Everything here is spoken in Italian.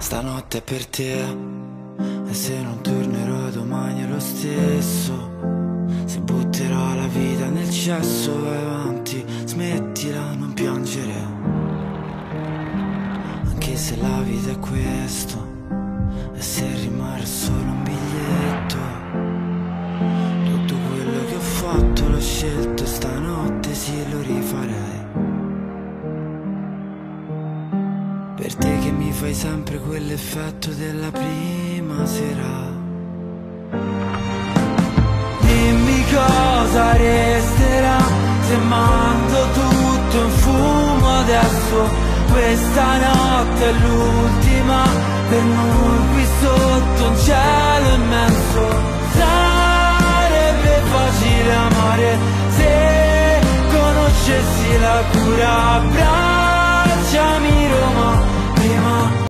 Stanotte è per te, e se non tornerò domani è lo stesso. Se butterò la vita nel cesso, vai avanti, smettila, non piangere. Anche se la vita è questo, e se rimane solo un biglietto. Tutto quello che ho fatto l'ho scelto, stanotte sì lo rifarei. Per te che mi fai sempre quell'effetto della prima sera. Dimmi cosa resterà se mando tutto in fumo adesso. Questa notte è l'ultima per noi qui sotto un cielo immenso. Sarebbe facile amare se conoscessi la cura.